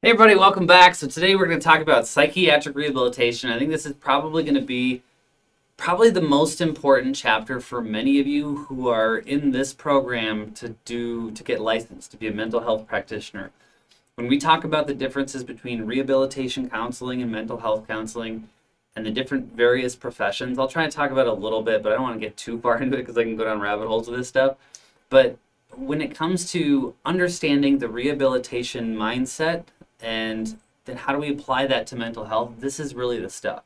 Hey everybody, welcome back. So today we're going to talk about psychiatric rehabilitation. I think this is probably going to be the most important chapter for many of you who are in this program to get licensed to be a mental health practitioner. When we talk about the differences between rehabilitation counseling and mental health counseling and the different various professions, I'll try to talk about it a little bit, but I don't want to get too far into it because I can go down rabbit holes with this stuff. But when it comes to understanding the rehabilitation mindset and then how do we apply that to mental health, this is really the stuff.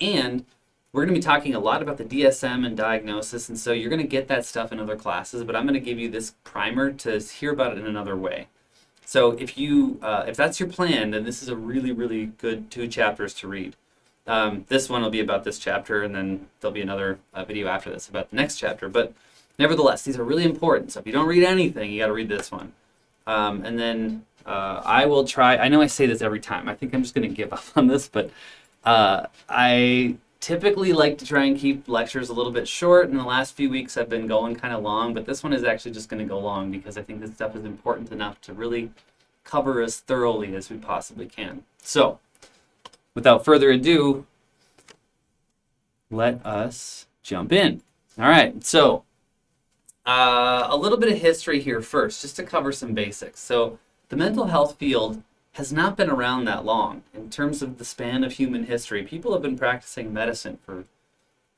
And we're going to be talking a lot about the DSM and diagnosis, and so you're going to get that stuff in other classes, but I'm going to give you this primer to hear about it in another way. So if that's your plan, then this is a really, really good 2 chapters to read. This one will be about this chapter, and then there'll be another video after this about the next chapter. But nevertheless, these are really important. So if you don't read anything, you got to read this one. And then I will try. I know I say this every time. I think I'm just going to give up on this, but I typically like to try and keep lectures a little bit short. In the last few weeks, I've been going kind of long, but this one is actually just going to go long because I think this stuff is important enough to really cover as thoroughly as we possibly can. So, without further ado, let us jump in. All right, so a little bit of history here first, just to cover some basics. So, the mental health field has not been around that long. In terms of the span of human history, people have been practicing medicine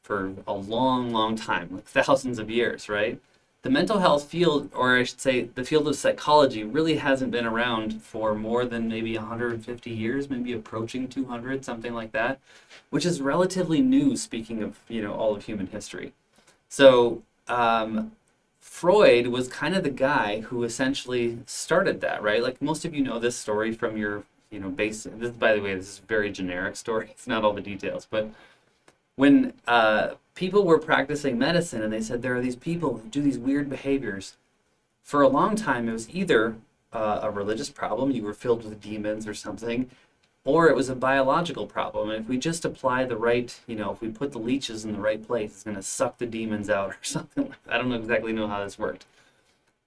for a long, long time, like thousands of years, right? The mental health field, or I should say the field of psychology, really hasn't been around for more than maybe 150 years, maybe approaching 200, something like that, which is relatively new, speaking of, all of human history. So, Freud was kind of the guy who essentially started that, right? Like most of you know this story from your, basic. This, by the way, this is a very generic story. It's not all the details, but when people were practicing medicine and they said there are these people who do these weird behaviors, for a long time it was either a religious problem, you were filled with demons or something, or it was a biological problem. And if we just apply the right, if we put the leeches in the right place, it's going to suck the demons out or something like that. I don't exactly know how this worked.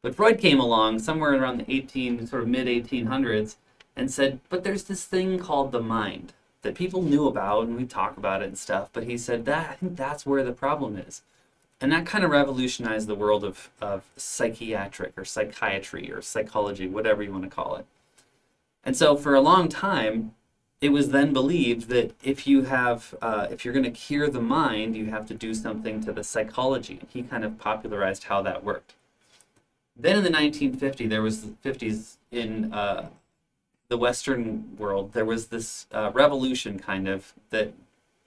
But Freud came along somewhere around the mid-1800s and said, but there's this thing called the mind that people knew about and we talk about it and stuff. But he said, I think that's where the problem is. And that kind of revolutionized the world of psychiatric or psychiatry or psychology, whatever you want to call it. And so for a long time, it was then believed that if you're going to cure the mind, you have to do something to the psychology. And he kind of popularized how that worked. Then in the 1950s, in the Western world, there was this revolution kind of that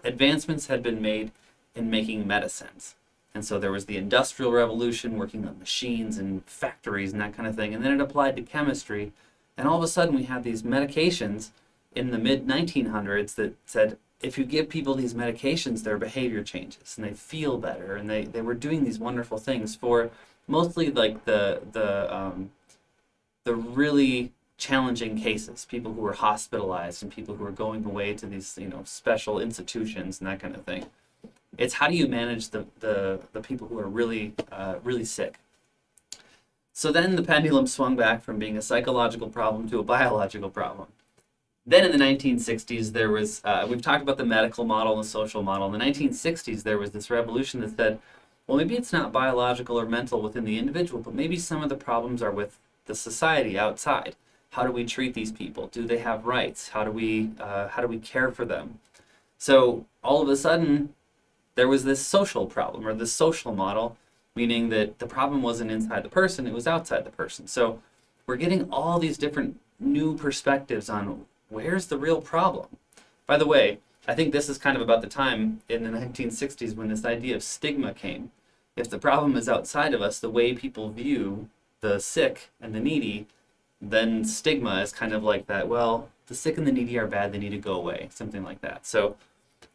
advancements had been made in making medicines. And so there was the Industrial Revolution, working on machines and factories and that kind of thing. And then it applied to chemistry. And all of a sudden we had these medications in the mid-1900s that said, if you give people these medications, their behavior changes and they feel better. And they were doing these wonderful things for mostly like the really challenging cases, people who were hospitalized and people who were going away to these, special institutions and that kind of thing. It's how do you manage the people who are really, really sick. So then the pendulum swung back from being a psychological problem to a biological problem. Then in the 1960s, there was, we've talked about the medical model and the social model. In the 1960s, there was this revolution that said, well, maybe it's not biological or mental within the individual, but maybe some of the problems are with the society outside. How do we treat these people? Do they have rights? How do we care for them? So all of a sudden, there was this social problem or this social model, meaning that the problem wasn't inside the person, it was outside the person. So we're getting all these different new perspectives on where's the real problem. By the way, I think this is kind of about the time in the 1960s when this idea of stigma came. If the problem is outside of us, the way people view the sick and the needy, then stigma is kind of like that, well, the sick and the needy are bad, they need to go away, something like that. So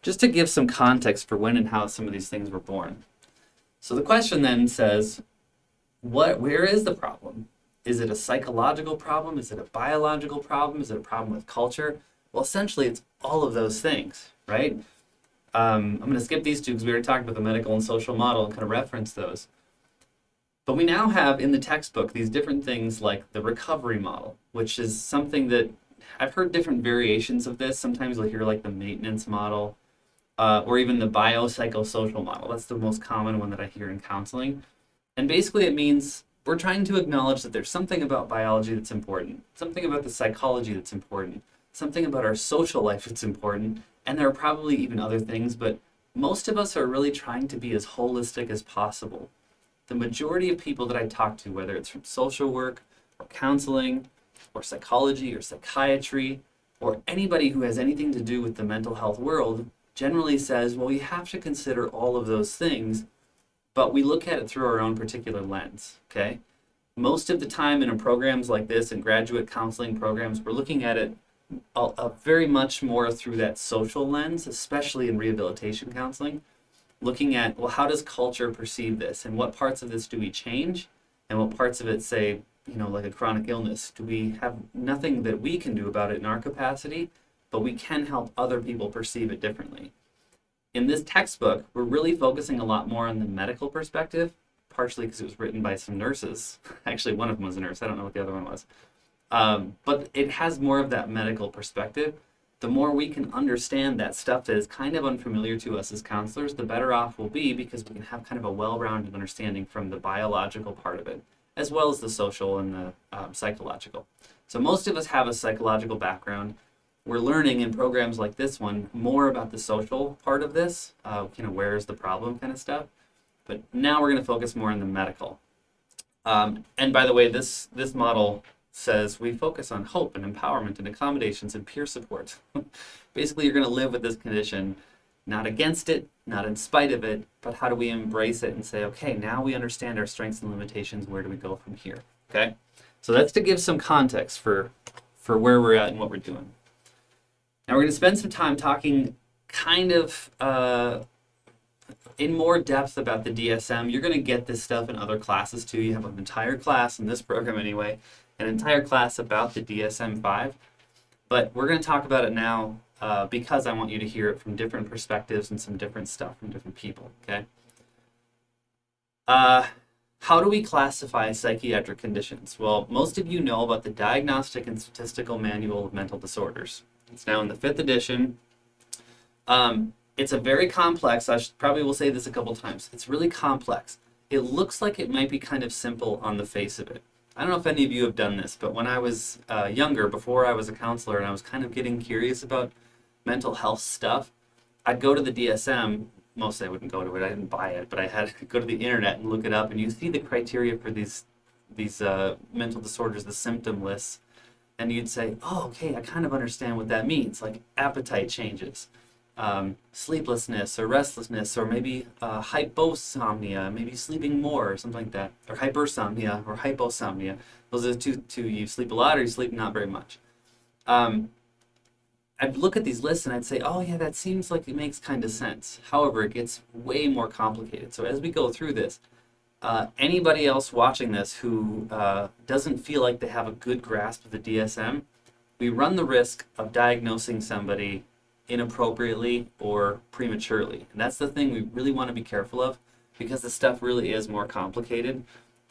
just to give some context for when and how some of these things were born. So the question then says, where is the problem? Is it a psychological problem? Is it a biological problem? Is it a problem with culture? Well, essentially, it's all of those things, right? I'm going to skip these two because we already talked about the medical and social model and kind of reference those. But we now have in the textbook these different things like the recovery model, which is something that I've heard different variations of this. Sometimes you'll hear like the maintenance model, or even the biopsychosocial model. That's the most common one that I hear in counseling. And basically it means we're trying to acknowledge that there's something about biology that's important, something about the psychology that's important, something about our social life that's important, and there are probably even other things, but most of us are really trying to be as holistic as possible. The majority of people that I talk to, whether it's from social work or counseling or psychology or psychiatry or anybody who has anything to do with the mental health world, generally says, well, we have to consider all of those things, but we look at it through our own particular lens, okay? Most of the time in programs like this, in graduate counseling programs, we're looking at it very much more through that social lens, especially in rehabilitation counseling, looking at, well, how does culture perceive this? And what parts of this do we change? And what parts of it, say, like a chronic illness, do we have nothing that we can do about it in our capacity, but we can help other people perceive it differently? In this textbook, we're really focusing a lot more on the medical perspective, partially because it was written by some nurses. Actually, one of them was a nurse. I don't know what the other one was. But it has more of that medical perspective. The more we can understand that stuff that is kind of unfamiliar to us as counselors, the better off we'll be, because we can have kind of a well-rounded understanding from the biological part of it, as well as the social and the psychological. So most of us have a psychological background. We're learning in programs like this one more about the social part of this, where's the problem kind of stuff. But now we're going to focus more on the medical. And by the way, this model says we focus on hope and empowerment and accommodations and peer support. Basically, you're going to live with this condition, not against it, not in spite of it, but how do we embrace it and say, okay, now we understand our strengths and limitations, where do we go from here? Okay? So that's to give some context for where we're at and what we're doing. Now we're going to spend some time talking kind of in more depth about the DSM. You're going to get this stuff in other classes too. You have an entire class in this program anyway, an entire class about the DSM-5. But we're going to talk about it now because I want you to hear it from different perspectives and some different stuff from different people, okay? How do we classify psychiatric conditions? Well, most of you know about the Diagnostic and Statistical Manual of Mental Disorders. It's now in the 5th edition. It's a very complex, probably will say this a couple times, it's really complex. It looks like it might be kind of simple on the face of it. I don't know if any of you have done this, but when I was younger, before I was a counselor and I was kind of getting curious about mental health stuff, I'd go to the DSM. Mostly I wouldn't go to it, I didn't buy it, but I had to go to the internet and look it up, and you see the criteria for these mental disorders, the symptom lists. And you'd say, oh, okay, I kind of understand what that means, like appetite changes, sleeplessness or restlessness, or maybe hyposomnia, maybe sleeping more or something like that, or hypersomnia or hyposomnia. Those are the two, you sleep a lot or you sleep not very much. I'd look at these lists and I'd say, oh yeah, that seems like it makes kind of sense. However, it gets way more complicated. So as we go through this, anybody else watching this who doesn't feel like they have a good grasp of the DSM, we run the risk of diagnosing somebody inappropriately or prematurely. And that's the thing we really want to be careful of, because the stuff really is more complicated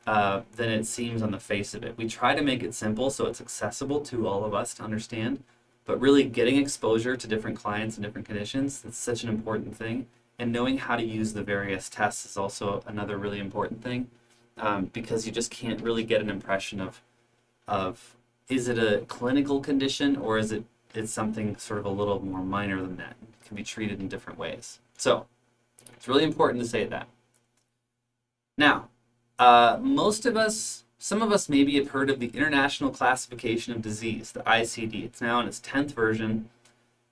than it seems on the face of it. We try to make it simple so it's accessible to all of us to understand, but really getting exposure to different clients and different conditions, that's such an important thing. And knowing how to use the various tests is also another really important thing, because you just can't really get an impression of is it a clinical condition or is it's something sort of a little more minor than that. It can be treated in different ways. So it's really important to say that. Now, some of us maybe have heard of the International Classification of Disease, the ICD. It's now in its 10th version.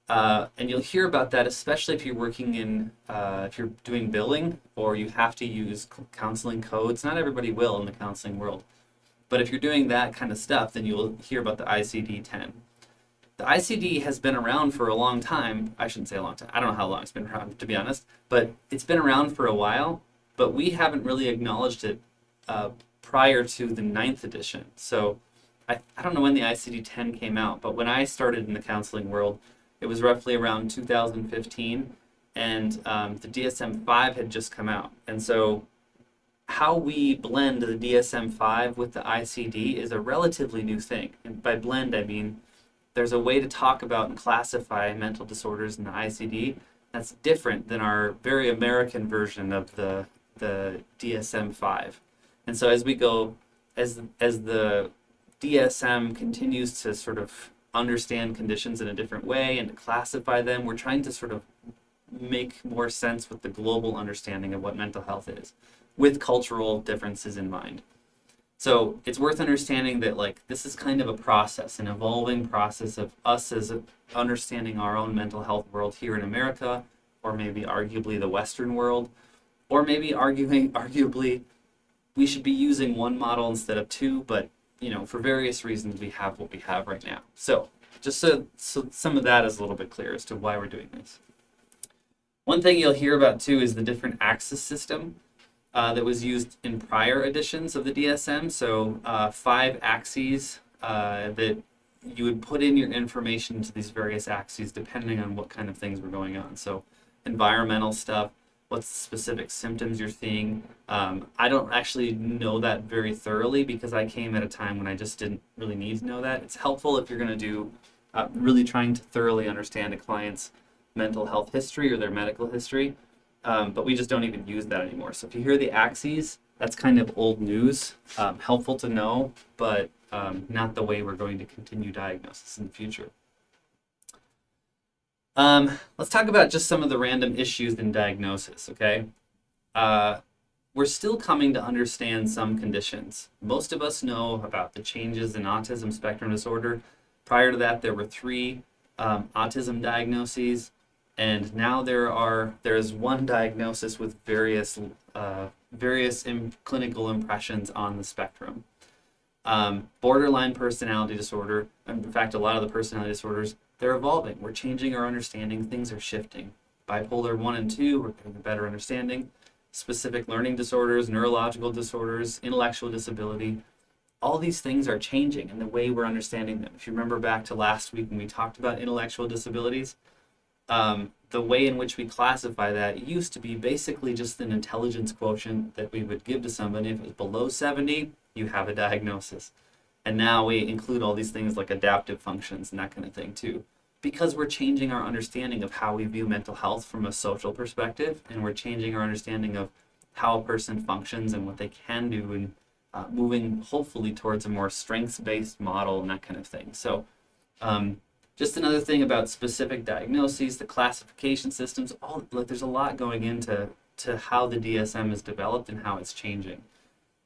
And you'll hear about that, especially if you're working in, if you're doing billing or you have to use counseling codes. Not everybody will in the counseling world. But if you're doing that kind of stuff, then you'll hear about the ICD-10. The ICD has been around for a long time. I shouldn't say a long time. I don't know how long it's been around, to be honest. But it's been around for a while, but we haven't really acknowledged it prior to the 9th edition. So I don't know when the ICD-10 came out, but when I started in the counseling world, it was roughly around 2015, and the DSM-5 had just come out. And so how we blend the DSM-5 with the ICD is a relatively new thing. And by blend, I mean there's a way to talk about and classify mental disorders in the ICD that's different than our very American version of the DSM-5. And so as we go, as the DSM continues to sort of understand conditions in a different way and to classify them, we're trying to sort of make more sense with the global understanding of what mental health is, with cultural differences in mind. So it's worth understanding that like this is kind of a process, an evolving process of us as understanding our own mental health world here in America, or maybe arguably the Western world, or maybe arguably we should be using one model instead of two, but you know, for various reasons we have what we have right now. So just so some of that is a little bit clear as to why we're doing this. One thing you'll hear about too is the different axis system that was used in prior editions of the DSM. So 5 axes that you would put in your information into these various axes depending on what kind of things were going on. So environmental stuff, what's the specific symptoms you're seeing. I don't actually know that very thoroughly because I came at a time when I just didn't really need to know that. It's helpful if you're going to do really trying to thoroughly understand a client's mental health history or their medical history, but we just don't even use that anymore. So if you hear the axes, that's kind of old news, helpful to know, but not the way we're going to continue diagnosis in the future. Let's talk about just some of the random issues in diagnosis, okay? We're still coming to understand some conditions. Most of us know about the changes in autism spectrum disorder. Prior to that, there were 3 autism diagnoses, and now there's one diagnosis with various clinical impressions on the spectrum. Borderline personality disorder, in fact, a lot of the personality disorders, they're evolving. We're changing our understanding. Things are shifting. Bipolar 1 and 2, we're getting a better understanding. Specific learning disorders, neurological disorders, intellectual disability, all these things are changing in the way we're understanding them. If you remember back to last week when we talked about intellectual disabilities, the way in which we classify that used to be basically just an intelligence quotient that we would give to somebody. If it was below 70, you have a diagnosis. And now we include all these things like adaptive functions and that kind of thing too, because we're changing our understanding of how we view mental health from a social perspective, and we're changing our understanding of how a person functions and what they can do, and moving hopefully towards a more strengths-based model and that kind of thing. So just another thing about specific diagnoses, the classification systems, there's a lot going into how the DSM is developed and how it's changing.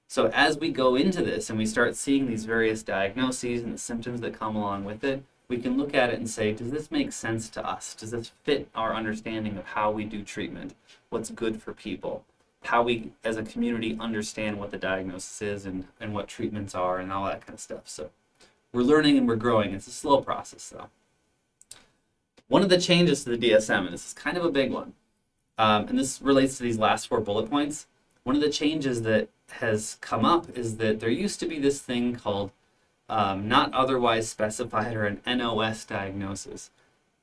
So as we go into this and we start seeing these various diagnoses and the symptoms that come along with it, we can look at it and say, does this make sense to us? Does this fit our understanding of how we do treatment? What's good for people? How we as a community understand what the diagnosis is and what treatments are and all that kind of stuff. So we're learning and we're growing. It's a slow process though. One of the changes to the DSM, and this is kind of a big one, and this relates to these last 4 bullet points. One of the changes that has come up is that there used to be this thing called not otherwise specified, or an NOS diagnosis.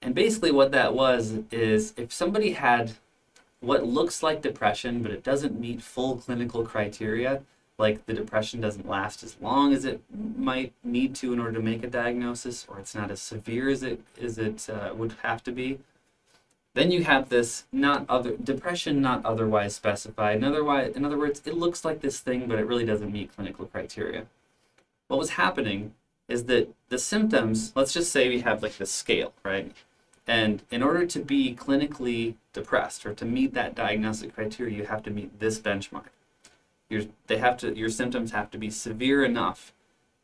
And basically what that was is if somebody had what looks like depression, but it doesn't meet full clinical criteria, like the depression doesn't last as long as it might need to in order to make a diagnosis, or it's not as severe as it would have to be, then you have this depression not otherwise specified. In other words, it looks like this thing, but it really doesn't meet clinical criteria. What was happening is that the symptoms, let's just say we have like this scale, right? And in order to be clinically depressed or to meet that diagnostic criteria, you have to meet this benchmark. Your symptoms have to be severe enough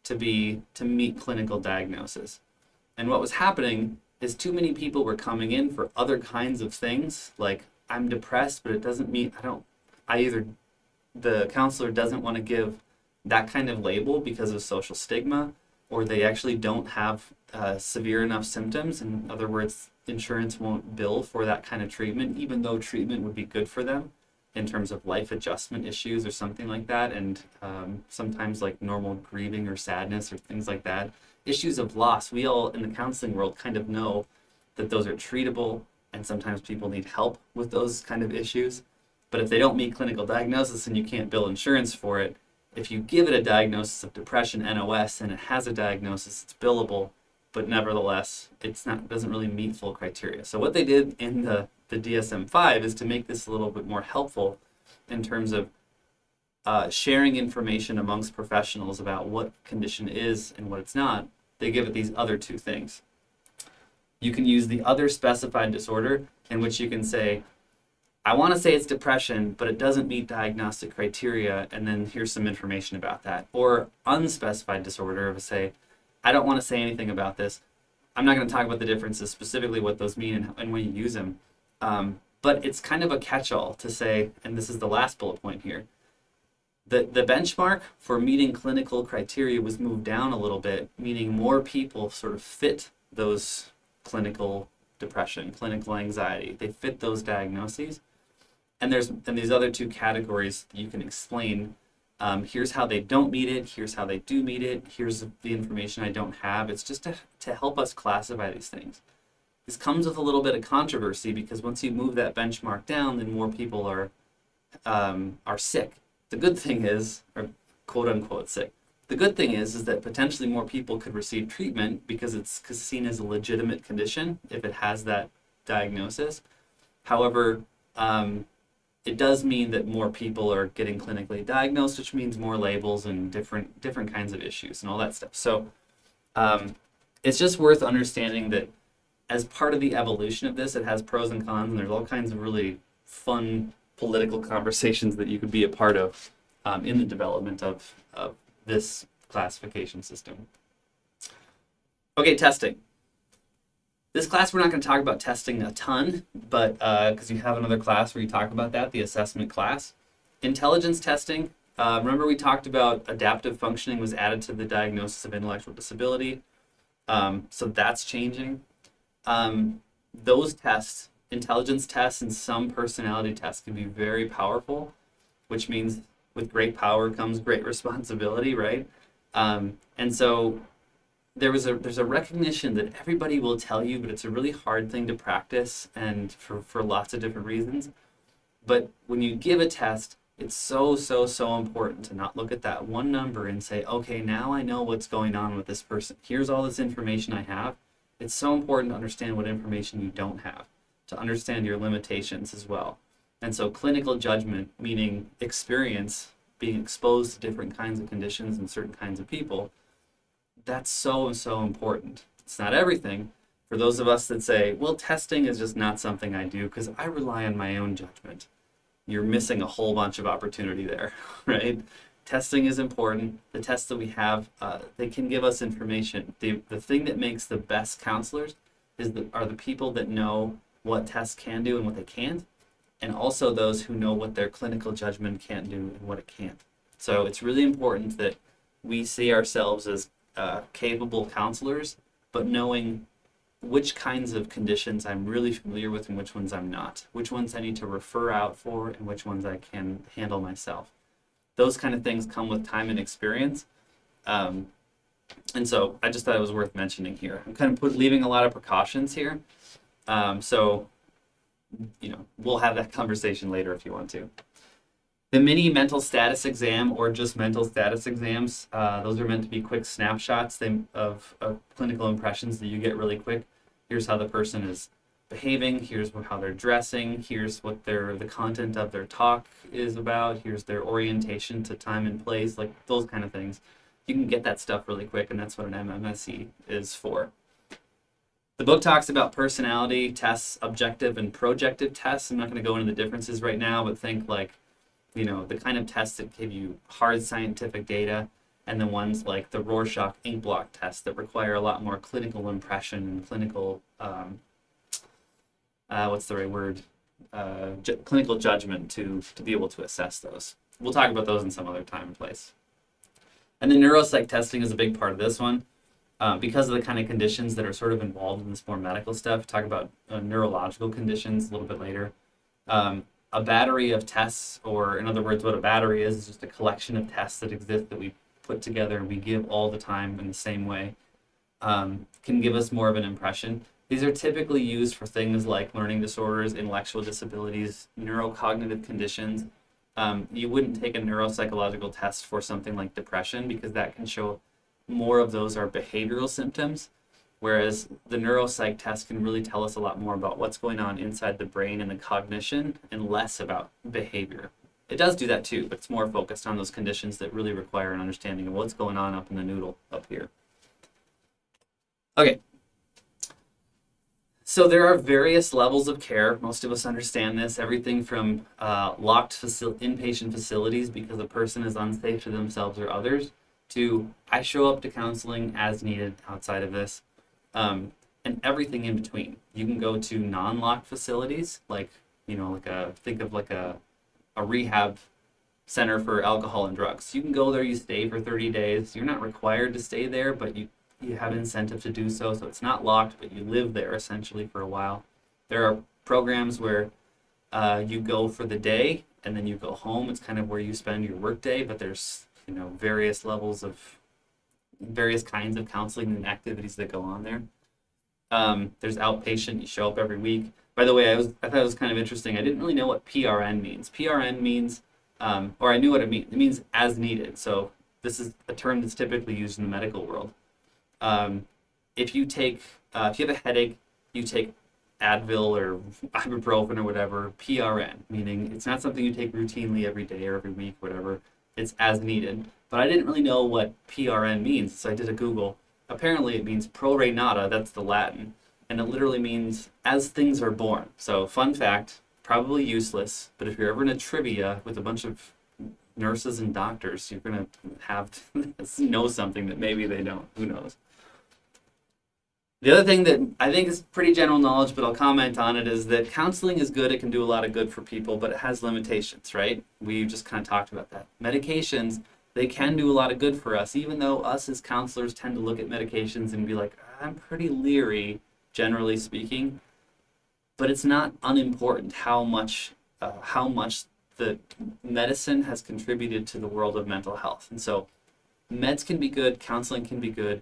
to meet clinical diagnosis. And what was happening is too many people were coming in for other kinds of things, like I'm depressed, but it doesn't meet, the counselor doesn't want to give that kind of label because of social stigma, or they actually don't have severe enough symptoms. In other words, insurance won't bill for that kind of treatment, even though treatment would be good for them in terms of life adjustment issues or something like that, and sometimes like normal grieving or sadness or things like that. Issues of loss, we all in the counseling world kind of know that those are treatable, and sometimes people need help with those kind of issues. But if they don't meet clinical diagnosis and you can't bill insurance for it, if you give it a diagnosis of depression, NOS, and it has a diagnosis, it's billable, but nevertheless, it doesn't really meet full criteria. So what they did in the DSM-5 is to make this a little bit more helpful in terms of sharing information amongst professionals about what condition is and what it's not. They give it these other two things. You can use the other specified disorder, in which you can say, I want to say it's depression, but it doesn't meet diagnostic criteria, and then here's some information about that. Or unspecified disorder, of say, I don't want to say anything about this. I'm not going to talk about the differences, specifically what those mean and when you use them. But it's kind of a catch-all to say, and this is the last bullet point here, the benchmark for meeting clinical criteria was moved down a little bit, meaning more people sort of fit those clinical depression, clinical anxiety. They fit those diagnoses. And there's these other two categories that you can explain. Here's how they don't meet it. Here's how they do meet it. Here's the information I don't have. It's just to help us classify these things. This comes with a little bit of controversy because once you move that benchmark down, then more people are sick. The good thing is, or quote unquote sick. The good thing is that potentially more people could receive treatment because it's seen as a legitimate condition if it has that diagnosis. However, it does mean that more people are getting clinically diagnosed, which means more labels and different kinds of issues and all that stuff. So it's just worth understanding that as part of the evolution of this, it has pros and cons, and there's all kinds of really fun political conversations that you could be a part of in the development of this classification system. Okay, testing. This class, we're not going to talk about testing a ton, but because you have another class where you talk about that, the assessment class. Intelligence testing, remember we talked about adaptive functioning was added to the diagnosis of intellectual disability. So that's changing. Those tests, intelligence tests and some personality tests can be very powerful, which means with great power comes great responsibility, right? And so there's a recognition that everybody will tell you, but it's a really hard thing to practice and for lots of different reasons. But when you give a test, it's so important to not look at that one number and say, okay, now I know what's going on with this person. Here's all this information I have. It's so important to understand what information you don't have, to understand your limitations as well. And so clinical judgment, meaning experience, being exposed to different kinds of conditions and certain kinds of people, that's so important. It's not everything. For those of us that say, well, testing is just not something I do because I rely on my own judgment, you're missing a whole bunch of opportunity there, right? Testing is important. The tests that we have, they can give us information. The thing that makes the best counselors are the people that know what tests can do and what they can't, and also those who know what their clinical judgment can do and what it can't. So it's really important that we see ourselves as capable counselors, but knowing which kinds of conditions I'm really familiar with and which ones I'm not, which ones I need to refer out for and which ones I can handle myself. Those kind of things come with time and experience. And so I just thought it was worth mentioning here. I'm kind of leaving a lot of precautions here. So, we'll have that conversation later if you want to. The mini mental status exam or just mental status exams, those are meant to be quick snapshots of clinical impressions that you get really quick. Here's how the person is behaving, here's how they're dressing, here's what the content of their talk is about, here's their orientation to time and place, like those kind of things. You can get that stuff really quick, and that's what an MMSE is for. The book talks about personality tests, objective and projective tests. I'm not going to go into the differences right now, but think like, the kind of tests that give you hard scientific data, and the ones like the Rorschach ink blot test that require a lot more clinical impression and clinical, clinical judgment to be able to assess those. We'll talk about those in some other time and place. And then neuropsych testing is a big part of this one. Because of the kind of conditions that are sort of involved in this more medical stuff, talk about neurological conditions a little bit later. A battery of tests, or in other words, what a battery is just a collection of tests that exist that we put together and we give all the time in the same way, can give us more of an impression. These are typically used for things like learning disorders, intellectual disabilities, neurocognitive conditions. You wouldn't take a neuropsychological test for something like depression because that can show more of those are behavioral symptoms. Whereas the neuropsych test can really tell us a lot more about what's going on inside the brain and the cognition and less about behavior. It does do that too, but it's more focused on those conditions that really require an understanding of what's going on up in the noodle up here. Okay. So there are various levels of care. Most of us understand this. Everything from locked inpatient facilities because a person is unsafe to themselves or others, to I show up to counseling as needed outside of this, and everything in between. You can go to non-locked facilities, like think of like a rehab center for alcohol and drugs. You can go there, you stay for 30 days. You're not required to stay there, but you have an incentive to do so. So it's not locked, but you live there essentially for a while. There are programs where you go for the day and then you go home. It's kind of where you spend your work day, but there's various levels of various kinds of counseling and activities that go on there. There's outpatient. You show up every week. By the way, I thought it was kind of interesting. I didn't really know what PRN means. PRN means, or I knew what it means. It means as needed. So this is a term that's typically used in the medical world. If you have a headache, you take Advil or ibuprofen or whatever, PRN, meaning it's not something you take routinely every day or every week, whatever. It's as needed. But I didn't really know what PRN means, so I did a Google. Apparently it means pro re nata, that's the Latin, and it literally means as things are born. So fun fact, probably useless, but if you're ever in a trivia with a bunch of nurses and doctors, you're going to have to know something that maybe they don't. Who knows? The other thing that I think is pretty general knowledge, but I'll comment on it, is that counseling is good. It can do a lot of good for people, but it has limitations, right? We just kind of talked about that. Medications, they can do a lot of good for us, even though us as counselors tend to look at medications and be like, I'm pretty leery, generally speaking. But it's not unimportant how much the medicine has contributed to the world of mental health. And so meds can be good, counseling can be good.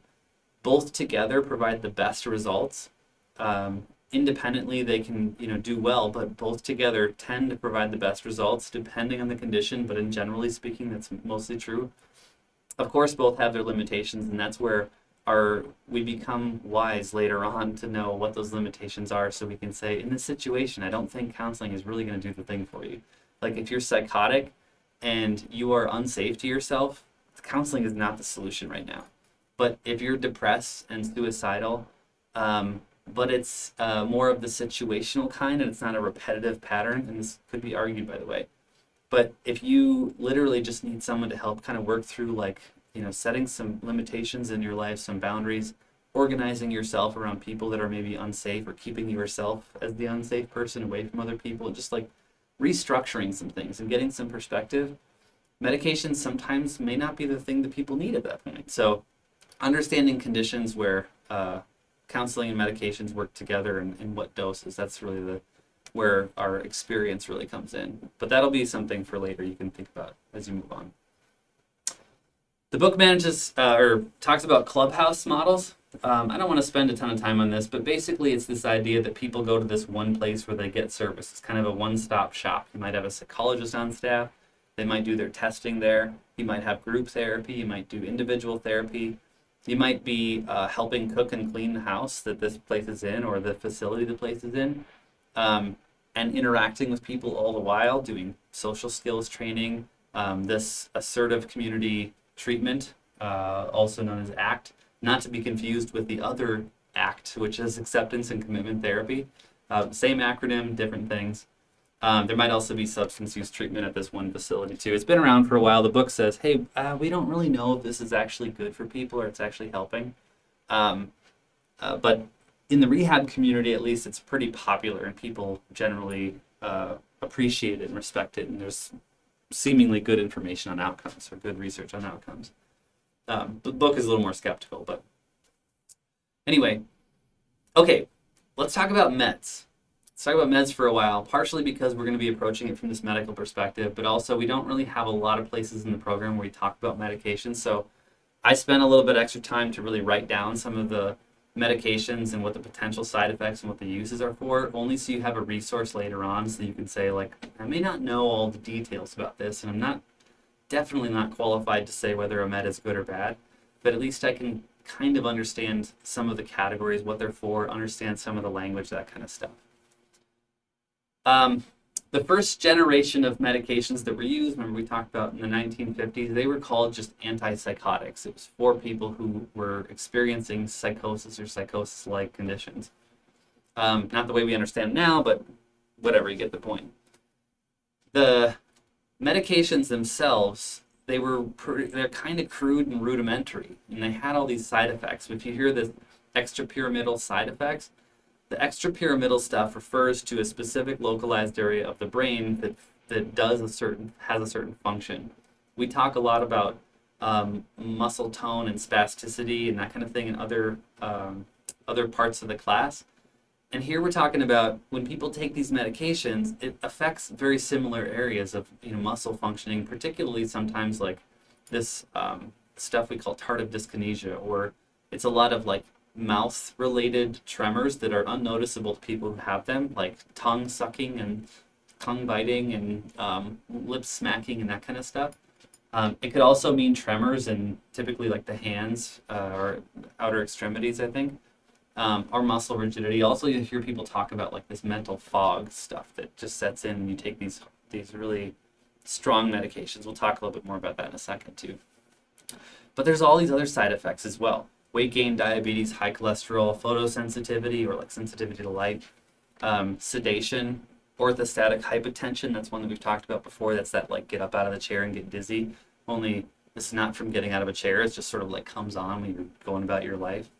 Both together provide the best results. Independently, they can do well, but both together tend to provide the best results depending on the condition, but in generally speaking, that's mostly true. Of course, both have their limitations, and that's where we become wise later on to know what those limitations are, so we can say, in this situation, I don't think counseling is really going to do the thing for you. Like if you're psychotic and you are unsafe to yourself, counseling is not the solution right now. But if you're depressed and suicidal, but it's more of the situational kind and it's not a repetitive pattern, and this could be argued, by the way. But if you literally just need someone to help kind of work through setting some limitations in your life, some boundaries, organizing yourself around people that are maybe unsafe, or keeping yourself as the unsafe person away from other people, and just like restructuring some things and getting some perspective, medications sometimes may not be the thing that people need at that point. So understanding conditions where counseling and medications work together and in what doses, that's really where our experience really comes in. But that'll be something for later you can think about as you move on. The book talks about clubhouse models. I don't want to spend a ton of time on this, but basically it's this idea that people go to this one place where they get service. It's kind of a one-stop shop. You might have a psychologist on staff. They might do their testing there. You might have group therapy. You might do individual therapy. You might be helping cook and clean the house that this place is in, or the facility the place is in, and interacting with people all the while, doing social skills training, this assertive community treatment, also known as ACT, not to be confused with the other ACT, which is acceptance and commitment therapy. Same acronym, different things. There might also be substance use treatment at this one facility too. It's been around for a while. The book says, hey, we don't really know if this is actually good for people or it's actually helping. But in the rehab community, at least, it's pretty popular and people generally appreciate it and respect it. And there's seemingly good information on outcomes, or good research on outcomes. The book is a little more skeptical, but anyway. Okay, let's talk about meds. Let's talk about meds for a while, partially because we're going to be approaching it from this medical perspective, but also we don't really have a lot of places in the program where we talk about medications. So I spent a little bit extra time to really write down some of the medications and what the potential side effects and what the uses are for, only so you have a resource later on so you can say, like, I may not know all the details about this, and I'm definitely not qualified to say whether a med is good or bad, but at least I can kind of understand some of the categories, what they're for, understand some of the language, that kind of stuff. The first generation of medications that were used, remember we talked about in the 1950s, they were called just antipsychotics. It was for people who were experiencing psychosis or psychosis-like conditions. Not the way we understand now, but whatever, you get the point. The medications themselves, they're kind of crude and rudimentary, and they had all these side effects. If you hear the extrapyramidal side effects, the extrapyramidal stuff refers to a specific localized area of the brain that has a certain function. We talk a lot about muscle tone and spasticity and that kind of thing in other parts of the class. And here we're talking about when people take these medications, it affects very similar areas of muscle functioning, particularly sometimes like this stuff we call tardive dyskinesia, or it's a lot of like mouth-related tremors that are unnoticeable to people who have them, like tongue sucking and tongue biting and lip smacking and that kind of stuff. It could also mean tremors in typically like the hands or outer extremities, I think. Or muscle rigidity. Also, you hear people talk about like this mental fog stuff that just sets in when you take these really strong medications. We'll talk a little bit more about that in a second too. But there's all these other side effects as well. Weight gain, diabetes, high cholesterol, photosensitivity or like sensitivity to light, sedation, orthostatic hypotension. That's one that we've talked about before. That's that like get up out of the chair and get dizzy. Only it's not from getting out of a chair. It's just sort of like comes on when you're going about your life.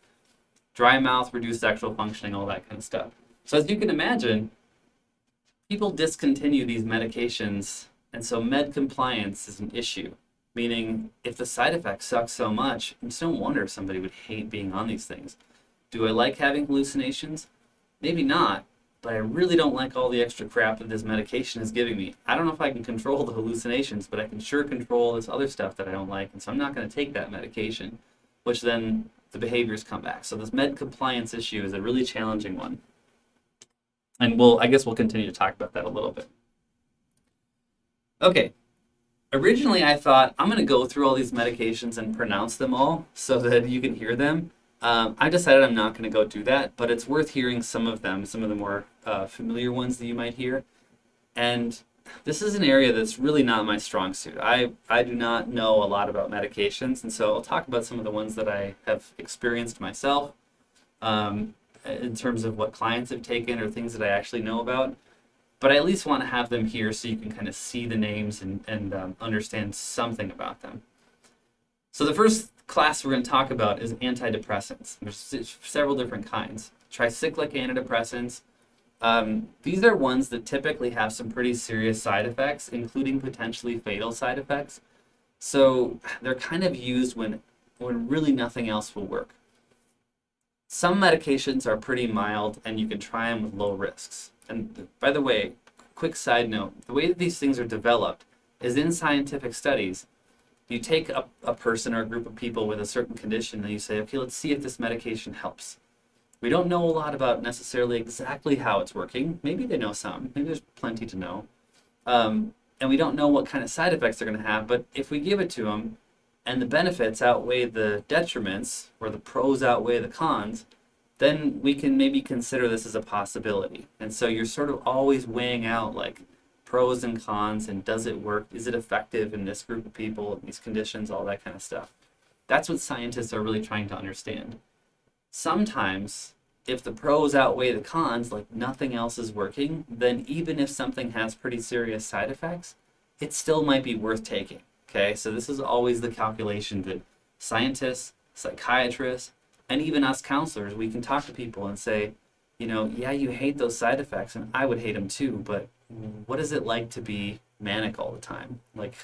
Dry mouth, reduced sexual functioning, all that kind of stuff. So as you can imagine, people discontinue these medications, and so med compliance is an issue. Meaning, if the side effects suck so much, it's no wonder somebody would hate being on these things. Do I like having hallucinations? Maybe not, but I really don't like all the extra crap that this medication is giving me. I don't know if I can control the hallucinations, but I can sure control this other stuff that I don't like, and so I'm not going to take that medication, which then the behaviors come back. So this med compliance issue is a really challenging one. And I guess we'll continue to talk about that a little bit. Okay. Originally, I thought I'm going to go through all these medications and pronounce them all so that you can hear them. I decided I'm not going to go do that, but it's worth hearing some of them, some of the more familiar ones that you might hear. And this is an area that's really not my strong suit. I do not know a lot about medications, and so I'll talk about some of the ones that I have experienced myself in terms of what clients have taken or things that I actually know about. But I at least want to have them here so you can kind of see the names and understand something about them. So the first class we're going to talk about is antidepressants. There's several different kinds. Tricyclic antidepressants. These are ones that typically have some pretty serious side effects, including potentially fatal side effects. So they're kind of used when really nothing else will work. Some medications are pretty mild and you can try them with low risks. And by the way, quick side note, the way that these things are developed is in scientific studies, you take a person or a group of people with a certain condition and you say, okay, let's see if this medication helps. We don't know a lot about necessarily exactly how it's working. Maybe they know some. Maybe there's plenty to know. And we don't know what kind of side effects they're going to have. But if we give it to them and the benefits outweigh the detriments or the pros outweigh the cons, then we can maybe consider this as a possibility. And so you're sort of always weighing out like pros and cons and does it work? Is it effective in this group of people, these conditions, all that kind of stuff. That's what scientists are really trying to understand. Sometimes, if the pros outweigh the cons, like nothing else is working, then even if something has pretty serious side effects, it still might be worth taking. Okay, so this is always the calculation that scientists, psychiatrists, and even us counselors, we can talk to people and say, yeah, you hate those side effects, and I would hate them too, but what is it like to be manic all the time? Like,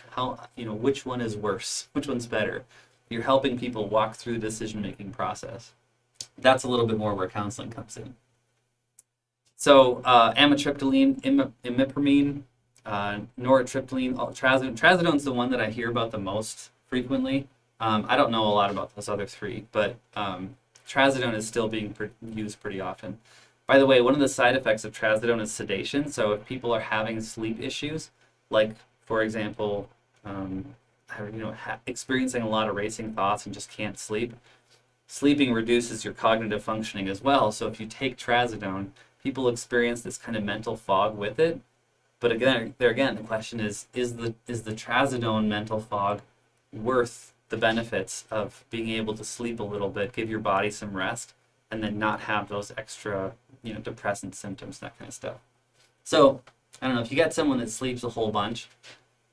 which one is worse? Which one's better? You're helping people walk through the decision-making process. That's a little bit more where counseling comes in. So amitriptyline, imipramine, nortriptyline, trazodone's the one that I hear about the most frequently. I don't know a lot about those other three, but trazodone is still being used pretty often. By the way, one of the side effects of trazodone is sedation. So if people are having sleep issues, like, for example, experiencing a lot of racing thoughts and just can't sleep, sleeping reduces your cognitive functioning as well. So if you take trazodone, people experience this kind of mental fog with it. But again, the question is the trazodone mental fog worth the benefits of being able to sleep a little bit, give your body some rest, and then not have those extra, depressant symptoms, that kind of stuff. So, I don't know, if you get someone that sleeps a whole bunch,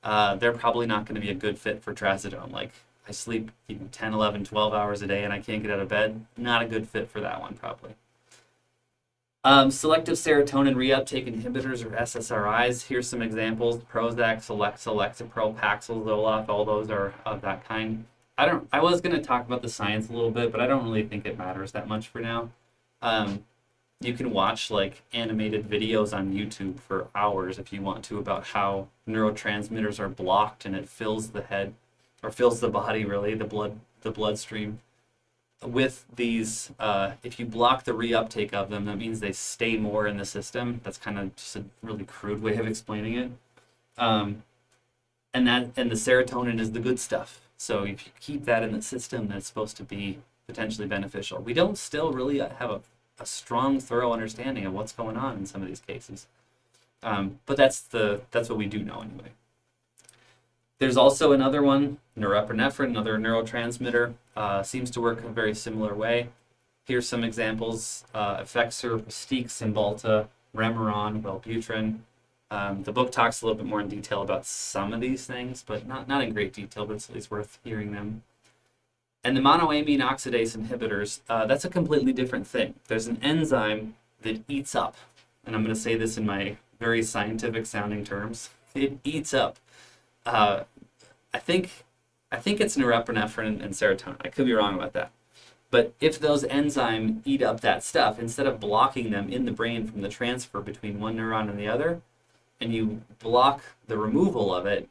they're probably not going to be a good fit for trazodone. Like, I sleep 10, 11, 12 hours a day and I can't get out of bed. Not a good fit for that one, probably. Selective serotonin reuptake inhibitors, or SSRIs. Here's some examples: Prozac, Celexa, Lexapro, Paxil, Zoloft. All those are of that kind. I was going to talk about the science a little bit, but I don't really think it matters that much for now. You can watch like animated videos on YouTube for hours if you want to about how neurotransmitters are blocked and it fills the head, or fills the body, really, the bloodstream with these. If you block the reuptake of them, that means they stay more in the system. That's kind of just a really crude way of explaining it. And the serotonin is the good stuff. So if you keep that in the system, that's supposed to be potentially beneficial. We don't still really have a strong, thorough understanding of what's going on in some of these cases. But that's what we do know anyway. There's also another one, norepinephrine, another neurotransmitter, seems to work a very similar way. Here's some examples: Effexor, Restix, Cymbalta, Remeron, Wellbutrin. The book talks a little bit more in detail about some of these things, but not in great detail, but it's at least worth hearing them. And the monoamine oxidase inhibitors, that's a completely different thing. There's an enzyme that eats up, and I'm going to say this in my very scientific sounding terms, it eats up. I think it's norepinephrine and serotonin. I could be wrong about that. But if those enzymes eat up that stuff, instead of blocking them in the brain from the transfer between one neuron and the other, and you block the removal of it,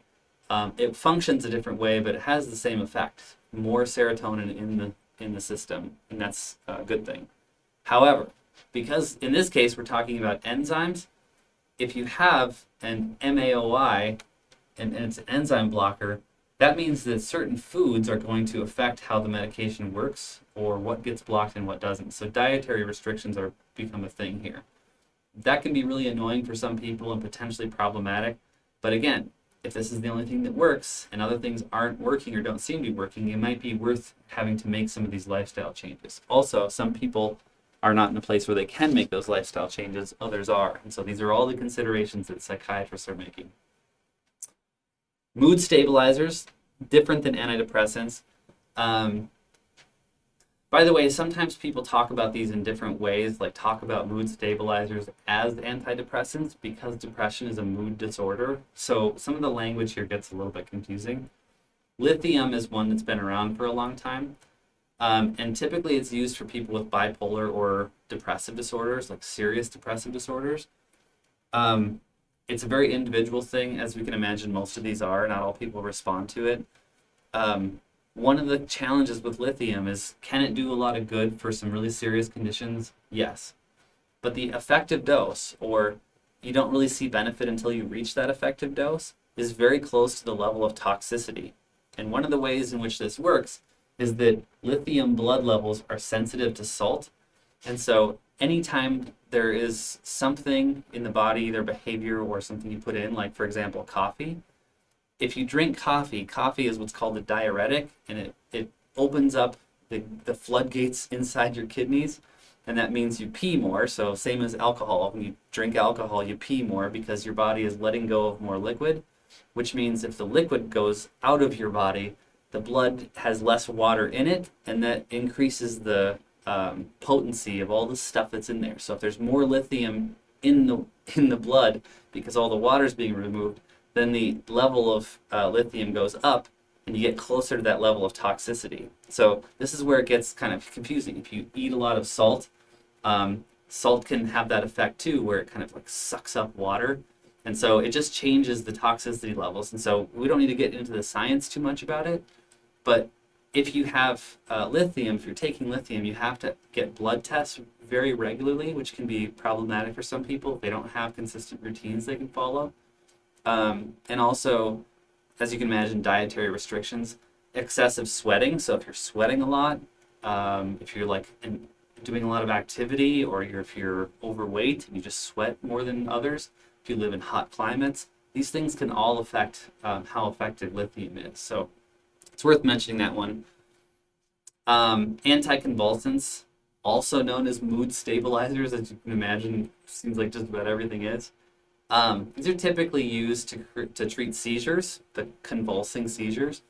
it functions a different way, but it has the same effect. More serotonin in the system, and that's a good thing. However, because in this case we're talking about enzymes, if you have an MAOI and it's an enzyme blocker, that means that certain foods are going to affect how the medication works or what gets blocked and what doesn't. So dietary restrictions are become a thing here. That can be really annoying for some people and potentially problematic. But again, if this is the only thing that works and other things aren't working or don't seem to be working, it might be worth having to make some of these lifestyle changes. Also, some people are not in a place where they can make those lifestyle changes, others are. And so these are all the considerations that psychiatrists are making. Mood stabilizers, different than antidepressants. By the way, sometimes people talk about these in different ways, like talk about mood stabilizers as antidepressants because depression is a mood disorder. So some of the language here gets a little bit confusing. Lithium is one that's been around for a long time. And typically it's used for people with bipolar or depressive disorders, like serious depressive disorders. It's a very individual thing, as we can imagine most of these are. Not all people respond to it. One of the challenges with lithium is, can it do a lot of good for some really serious conditions? Yes. But the effective dose, or you don't really see benefit until you reach that effective dose, is very close to the level of toxicity. And one of the ways in which this works is that lithium blood levels are sensitive to salt. And so anytime there is something in the body, either behavior or something you put in, like for example, coffee, if you drink coffee, coffee is what's called a diuretic, and it opens up the floodgates inside your kidneys, and that means you pee more. So same as alcohol. When you drink alcohol, you pee more because your body is letting go of more liquid, which means if the liquid goes out of your body, the blood has less water in it, and that increases the potency of all the stuff that's in there. So if there's more lithium in the blood because all the water is being removed, then the level of lithium goes up and you get closer to that level of toxicity. So this is where it gets kind of confusing. If you eat a lot of salt, salt can have that effect too, where it kind of like sucks up water. And so it just changes the toxicity levels. And so we don't need to get into the science too much about it. But if you have lithium, if you're taking lithium, you have to get blood tests very regularly, which can be problematic for some people if they don't have consistent routines they can follow. And also, as you can imagine, dietary restrictions, excessive sweating. So if you're sweating a lot, if you're like doing a lot of activity, or if you're overweight and you just sweat more than others, if you live in hot climates, these things can all affect how effective lithium is. So it's worth mentioning that one. Anticonvulsants, also known as mood stabilizers, as you can imagine, seems like just about everything is. These are typically used to treat seizures, the convulsing seizures,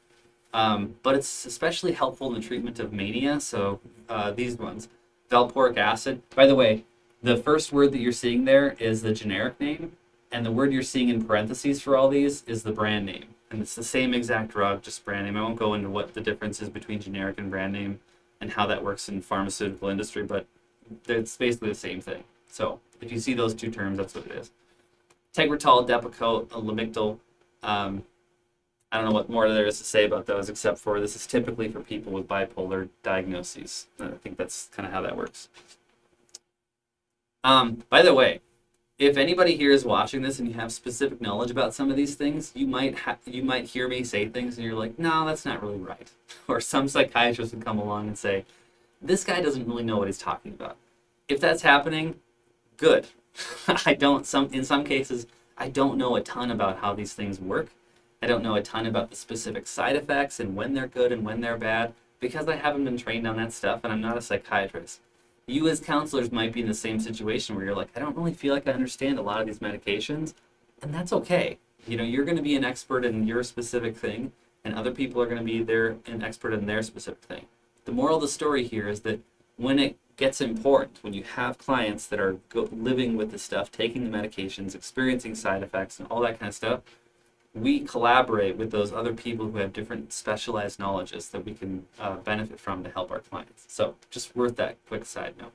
but it's especially helpful in the treatment of mania. So these ones, valproic acid. By the way, the first word that you're seeing there is the generic name, and the word you're seeing in parentheses for all these is the brand name. And it's the same exact drug, just brand name. I won't go into what the difference is between generic and brand name and how that works in pharmaceutical industry, but it's basically the same thing. So if you see those two terms, that's what it is. Tegretol, Depakote, Lamictal. I don't know what more there is to say about those, except for this is typically for people with bipolar diagnoses. I think that's kind of how that works. By the way, if anybody here is watching this and you have specific knowledge about some of these things, you might hear me say things and you're like, no, that's not really right. Or some psychiatrist would come along and say, this guy doesn't really know what he's talking about. If that's happening, good. In some cases, I don't know a ton about how these things work. I don't know a ton about the specific side effects and when they're good and when they're bad, because I haven't been trained on that stuff and I'm not a psychiatrist. You as counselors might be in the same situation where you're like, I don't really feel like I understand a lot of these medications, and that's okay. You're going to be an expert in your specific thing, and other people are going to be an expert in their specific thing. The moral of the story here is that when it gets important, when you have clients that are living with the stuff, taking the medications, experiencing side effects, and all that kind of stuff, we collaborate with those other people who have different specialized knowledges that we can benefit from to help our clients. So just worth that quick side note.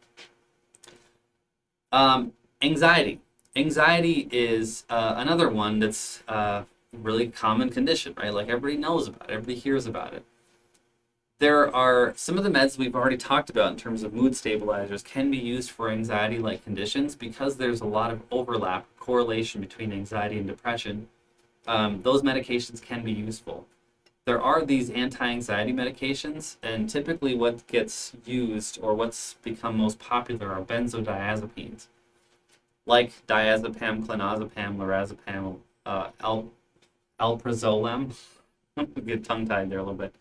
Anxiety. Anxiety is another one that's a really common condition, right? Like everybody knows about it, everybody hears about it. There are some of the meds we've already talked about in terms of mood stabilizers can be used for anxiety-like conditions because there's a lot of overlap, correlation between anxiety and depression. Those medications can be useful. There are these anti-anxiety medications, and typically what gets used or what's become most popular are benzodiazepines, like diazepam, clonazepam, lorazepam, alprazolam. I'm gonna get tongue-tied there a little bit.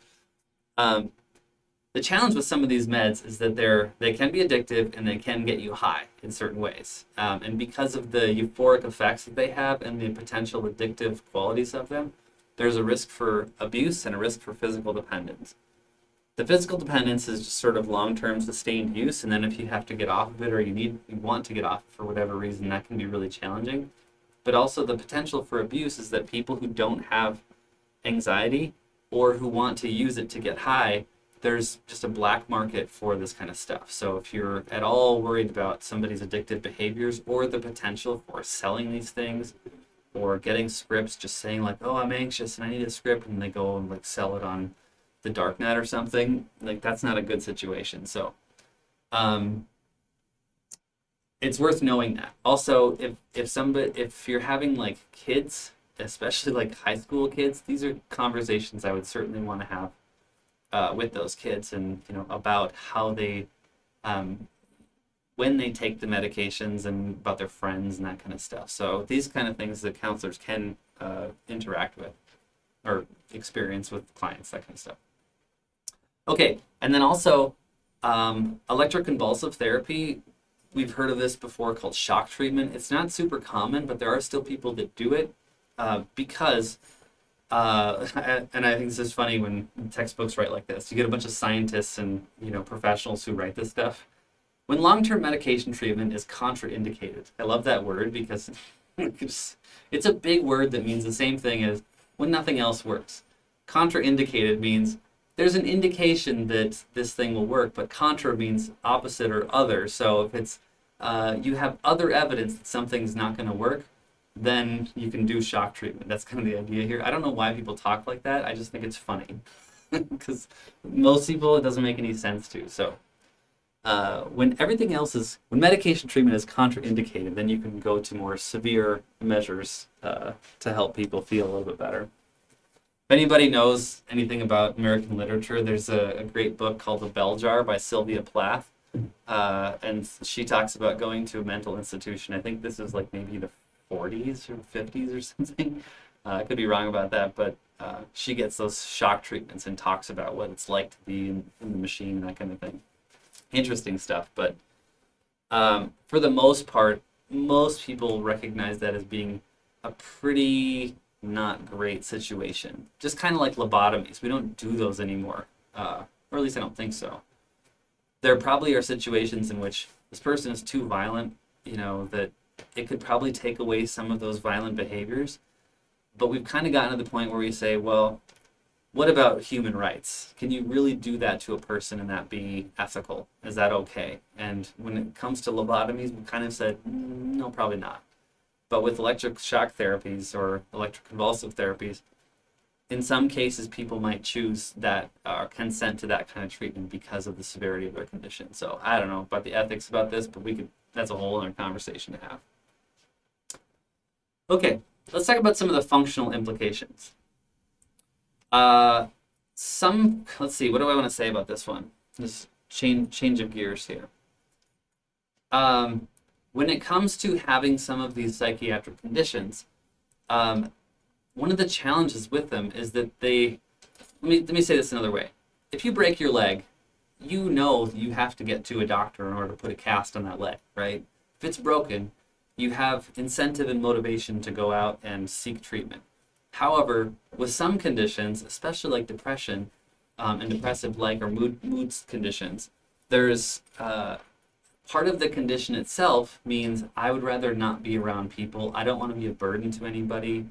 The challenge with some of these meds is that they can be addictive and they can get you high in certain ways. And because of the euphoric effects that they have and the potential addictive qualities of them, there's a risk for abuse and a risk for physical dependence. The physical dependence is just sort of long-term sustained use, and then if you have to get off of it or you want to get off for whatever reason, that can be really challenging. But also the potential for abuse is that people who don't have anxiety or who want to use it to get high, there's just a black market for this kind of stuff. So if you're at all worried about somebody's addictive behaviors or the potential for selling these things or getting scripts just saying like, oh, I'm anxious and I need a script, and they go and like sell it on the dark net or something, like that's not a good situation. So it's worth knowing that. Also, if you're having like kids, especially like high school kids, these are conversations I would certainly want to have with those kids, and about how they when they take the medications and about their friends and that kind of stuff. So these kind of things that counselors can interact with or experience with clients, that kind of stuff. Okay, and then also electroconvulsive therapy. We've heard of this before, called shock treatment. It's not super common, but there are still people that do it because and I think this is funny when textbooks write like this. You get a bunch of scientists and professionals who write this stuff. When long-term medication treatment is contraindicated, I love that word because it's a big word that means the same thing as when nothing else works. Contraindicated means there's an indication that this thing will work, but contra means opposite or other. So if it's you have other evidence that something's not going to work, then you can do shock treatment. That's kind of the idea here. I don't know why people talk like that. I just think it's funny because most people it doesn't make any sense to. So when medication treatment is contraindicated, then you can go to more severe measures to help people feel a little bit better. If anybody knows anything about American literature, there's a great book called The Bell Jar by Sylvia Plath. And she talks about going to a mental institution. I think this is like maybe the 40s or 50s or something. I could be wrong about that, but she gets those shock treatments and talks about what it's like to be in the machine, that kind of thing. Interesting stuff, but for the most part, most people recognize that as being a pretty not great situation. Just kind of like lobotomies. We don't do those anymore, or at least I don't think so. There probably are situations in which this person is too violent, that it could probably take away some of those violent behaviors. But we've kind of gotten to the point where we say, well, what about human rights? Can you really do that to a person and that be ethical? Is that okay? And when it comes to lobotomies, we kind of said, no, probably not. But with electric shock therapies or electroconvulsive therapies, in some cases, people might choose that consent to that kind of treatment because of the severity of their condition. So I don't know about the ethics about this, but that's a whole other conversation to have. Okay, let's talk about some of the functional implications. Let's see, what do I want to say about this one? Just change of gears here. When it comes to having some of these psychiatric conditions, one of the challenges with them is that let me say this another way. If you break your leg, you know you have to get to a doctor in order to put a cast on that leg, right? If it's broken, you have incentive and motivation to go out and seek treatment. However, with some conditions, especially like depression and depressive-like or mood conditions, there's part of the condition itself means I would rather not be around people. I don't want to be a burden to anybody.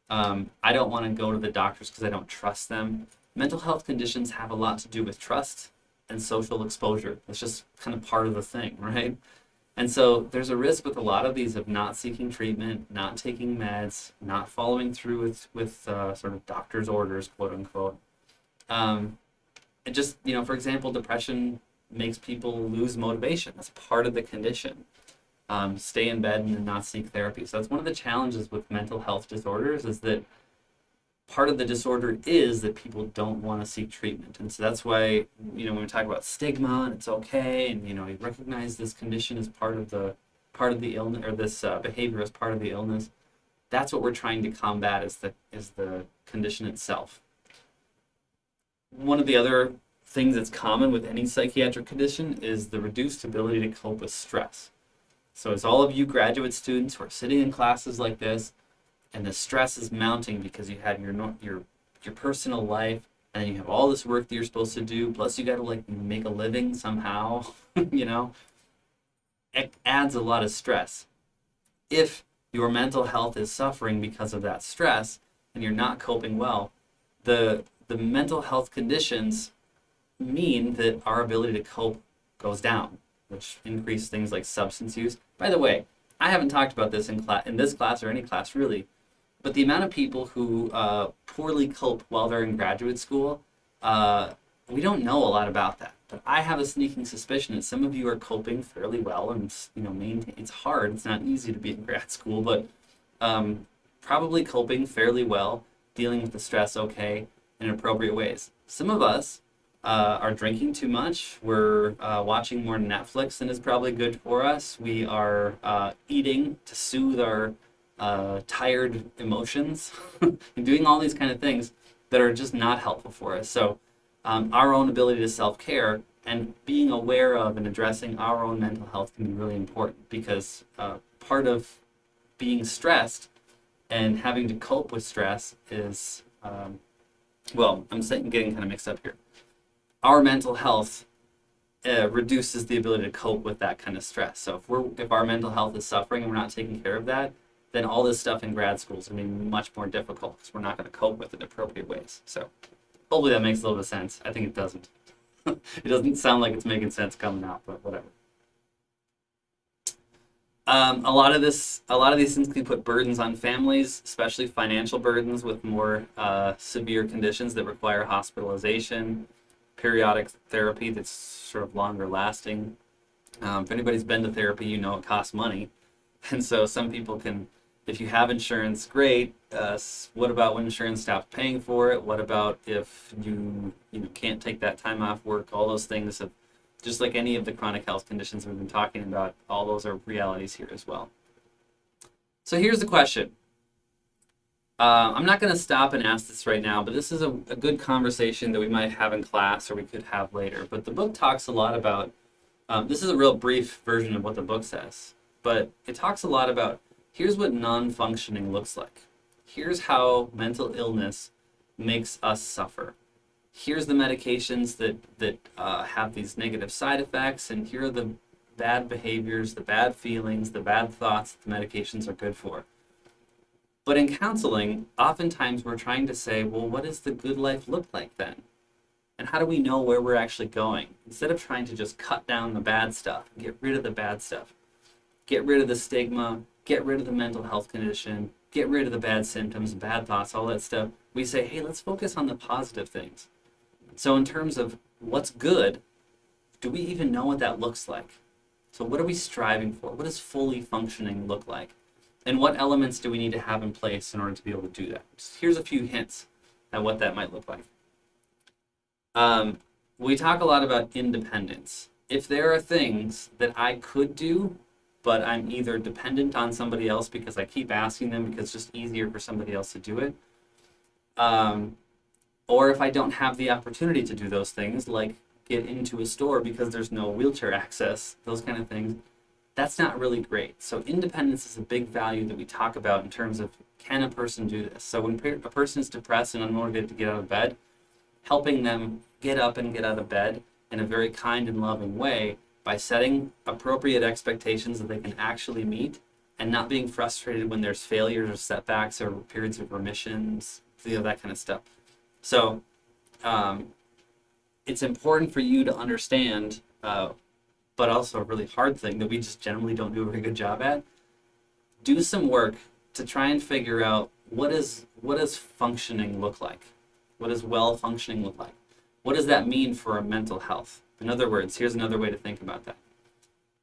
I don't want to go to the doctors because I don't trust them. Mental health conditions have a lot to do with trust and social exposure. It's just kind of part of the thing, right? And so there's a risk with a lot of these of not seeking treatment, not taking meds, not following through with sort of doctor's orders, quote unquote. It just, for example, depression makes people lose motivation. That's part of the condition. Stay in bed and not seek therapy. So that's one of the challenges with mental health disorders, is that part of the disorder is that people don't want to seek treatment. And so that's why, when we talk about stigma and it's okay, and, you recognize this condition as part of the illness, or this behavior as part of the illness, that's what we're trying to combat is the condition itself. One of the other things that's common with any psychiatric condition is the reduced ability to cope with stress. So as all of you graduate students who are sitting in classes like this, and the stress is mounting because you had your personal life, and then you have all this work that you're supposed to do, plus you got to make a living somehow, it adds a lot of stress. If your mental health is suffering because of that stress and you're not coping well, the mental health conditions mean that our ability to cope goes down, which increase things like substance use. By the way, I haven't talked about this in this class or any class really, but the amount of people who poorly cope while they're in graduate school, we don't know a lot about that. But I have a sneaking suspicion that some of you are coping fairly well, and it's hard. It's not easy to be in grad school, but probably coping fairly well, dealing with the stress okay in appropriate ways. Some of us are drinking too much. We're watching more Netflix than is probably good for us. We are eating to soothe our tired emotions and doing all these kind of things that are just not helpful for us. So our own ability to self-care and being aware of and addressing our own mental health can be really important, because part of being stressed and having to cope with stress is, I'm getting kind of mixed up here. Our mental health reduces the ability to cope with that kind of stress. So if our mental health is suffering and we're not taking care of that, then all this stuff in grad school is going to be much more difficult because we're not going to cope with it in appropriate ways. So hopefully that makes a little bit of sense. I think it doesn't. It doesn't sound like it's making sense coming out, but whatever. A lot of these things can put burdens on families, especially financial burdens with more severe conditions that require hospitalization, periodic therapy that's sort of longer lasting. If anybody's been to therapy, it costs money. And so some people can If you have insurance, great. What about when insurance stops paying for it? What about if you can't take that time off work? All those things have, just like any of the chronic health conditions we've been talking about, all those are realities here as well. So here's the question. I'm not going to stop and ask this right now, but this is a good conversation that we might have in class or we could have later. But the book talks a lot about, this is a real brief version of what the book says, but it talks a lot about, here's what non-functioning looks like. Here's how mental illness makes us suffer. Here's the medications that have these negative side effects, and here are the bad behaviors, the bad feelings, the bad thoughts that the medications are good for. But in counseling, oftentimes we're trying to say, well, what does the good life look like then? And how do we know where we're actually going? Instead of trying to just cut down the bad stuff, get rid of the bad stuff, get rid of the stigma, get rid of the mental health condition, get rid of the bad symptoms, bad thoughts, all that stuff, we say, hey, let's focus on the positive things. So in terms of what's good, do we even know what that looks like? So what are we striving for? What does fully functioning look like? And what elements do we need to have in place in order to be able to do that? Here's a few hints at what that might look like. We talk a lot about independence. If there are things that I could do, but I'm either dependent on somebody else because I keep asking them because it's just easier for somebody else to do it, or if I don't have the opportunity to do those things, like get into a store because there's no wheelchair access, those kind of things, that's not really great. So independence is a big value that we talk about in terms of, can a person do this? So when a person is depressed and unmotivated to get out of bed, helping them get up and get out of bed in a very kind and loving way by setting appropriate expectations that they can actually meet and not being frustrated when there's failures or setbacks or periods of remissions, that kind of stuff. So it's important for you to understand, but also a really hard thing that we just generally don't do a very good job at. Do some work to try and figure out what does functioning look like? What does well functioning look like? What does that mean for our mental health? In other words, here's another way to think about that.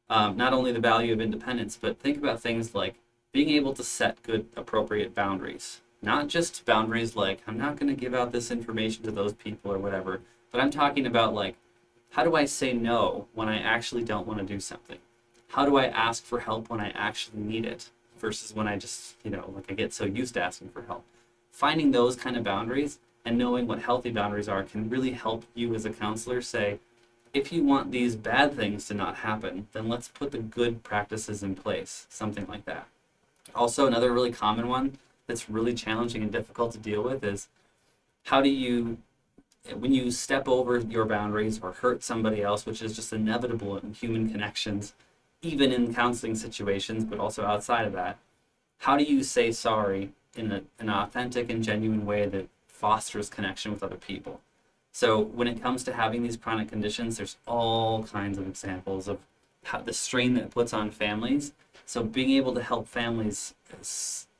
Not only the value of independence, but think about things like being able to set good, appropriate boundaries. Not just boundaries like, I'm not going to give out this information to those people or whatever, but I'm talking about like, how do I say no when I actually don't want to do something? How do I ask for help when I actually need it versus when I just, I get so used to asking for help? Finding those kind of boundaries and knowing what healthy boundaries are can really help you as a counselor say, if you want these bad things to not happen, then let's put the good practices in place, something like that. Also, another really common one that's really challenging and difficult to deal with is, how do you, when you step over your boundaries or hurt somebody else, which is just inevitable in human connections, even in counseling situations, but also outside of that, how do you say sorry in an authentic and genuine way that fosters connection with other people? So when it comes to having these chronic conditions, there's all kinds of examples of how the strain that it puts on families. So being able to help families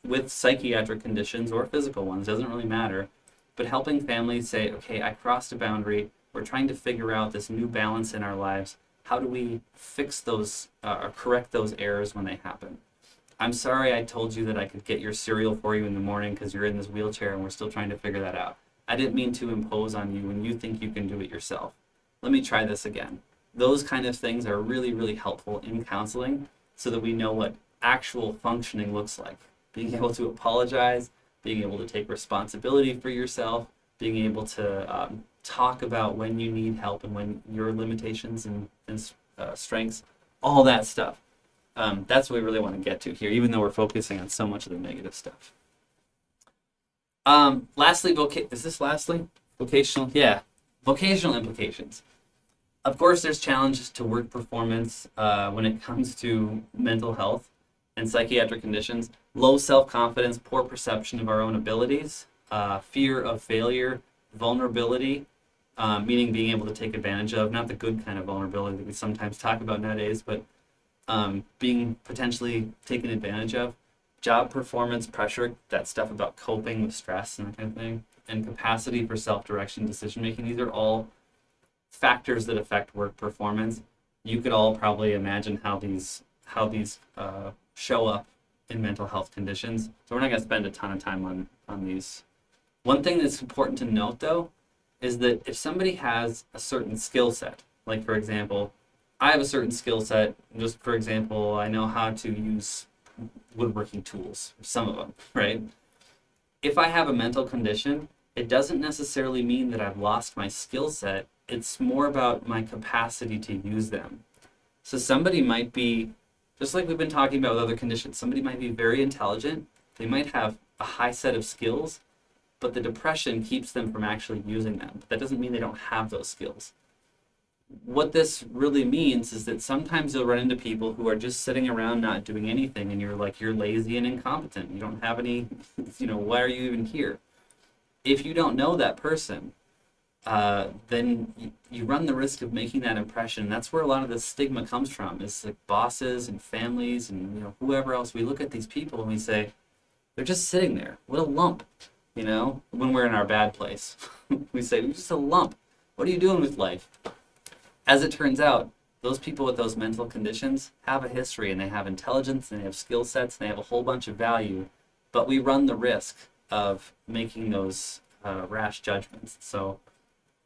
with psychiatric conditions or physical ones, doesn't really matter, but helping families say, okay, I crossed a boundary, we're trying to figure out this new balance in our lives. How do we fix those or correct those errors when they happen? I'm sorry I told you that I could get your cereal for you in the morning because you're in this wheelchair and we're still trying to figure that out. I didn't mean to impose on you when you think you can do it yourself. Let me try this again. Those kind of things are really, really helpful in counseling so that we know what actual functioning looks like. Being able to apologize, being able to take responsibility for yourself, being able to talk about when you need help and when your limitations and strengths, all that stuff. That's what we really want to get to here, even though we're focusing on so much of the negative stuff. Lastly, vocational? Yeah, vocational implications. Of course, there's challenges to work performance when it comes to mental health and psychiatric conditions. Low self-confidence, poor perception of our own abilities, fear of failure, vulnerability, meaning being able to take advantage of, not the good kind of vulnerability that we sometimes talk about nowadays, but being potentially taken advantage of. Job performance, pressure, that stuff about coping with stress and that kind of thing, and capacity for self-direction, decision-making. These are all factors that affect work performance. You could all probably imagine how these show up in mental health conditions. So we're not going to spend a ton of time on these. One thing that's important to note, though, is that if somebody has a certain skill set, like for example, I have a certain skill set, just for example, I know how to use woodworking tools, some of them, right? If I have a mental condition, it doesn't necessarily mean that I've lost my skill set. It's more about my capacity to use them. So somebody might be, just like we've been talking about with other conditions, somebody might be very intelligent. They might have a high set of skills, but the depression keeps them from actually using them. But that doesn't mean they don't have those skills. What this really means is that sometimes you'll run into people who are just sitting around not doing anything, and you're like, you're lazy and incompetent. You don't have any, why are you even here? If you don't know that person, then you run the risk of making that impression. That's where a lot of the stigma comes from. It's like bosses and families and whoever else. We look at these people and we say, they're just sitting there. What a lump, when we're in our bad place. We say, you're just a lump. What are you doing with life? As it turns out, those people with those mental conditions have a history, and they have intelligence, and they have skill sets, and they have a whole bunch of value, but we run the risk of making those rash judgments. So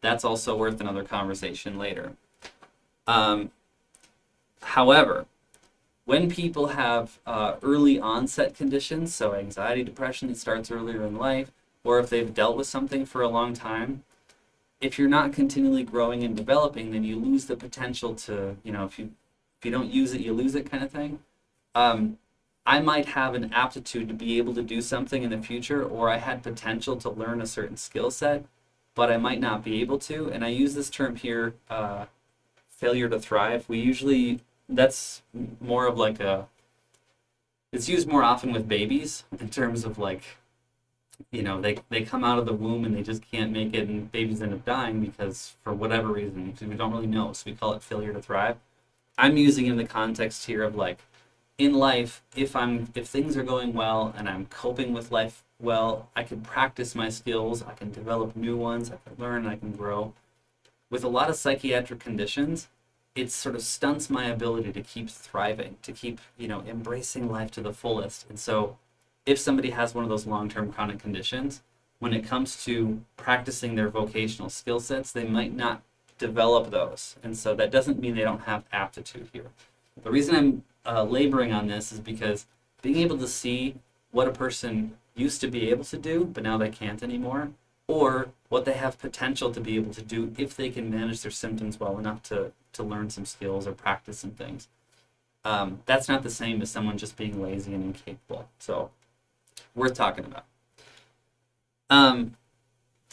that's also worth another conversation later. However, when people have early onset conditions, so anxiety, depression that starts earlier in life, or if they've dealt with something for a long time, if you're not continually growing and developing, then you lose the potential to, if you don't use it, you lose it kind of thing. I might have an aptitude to be able to do something in the future, or I had potential to learn a certain skill set, but I might not be able to. And I use this term here, failure to thrive. That's more of like it's used more often with babies in terms of like, they come out of the womb and they just can't make it, and babies end up dying because for whatever reason, because we don't really know. So we call it failure to thrive. I'm using it in the context here of like, in life, if things are going well and I'm coping with life well, I can practice my skills, I can develop new ones, I can learn, I can grow. With a lot of psychiatric conditions, it sort of stunts my ability to keep thriving, to keep, embracing life to the fullest. And so if somebody has one of those long-term chronic conditions, when it comes to practicing their vocational skill sets, they might not develop those. And so that doesn't mean they don't have aptitude here. The reason I'm laboring on this is because being able to see what a person used to be able to do, but now they can't anymore, or what they have potential to be able to do if they can manage their symptoms well enough to learn some skills or practice some things. That's not the same as someone just being lazy and incapable. So worth talking about.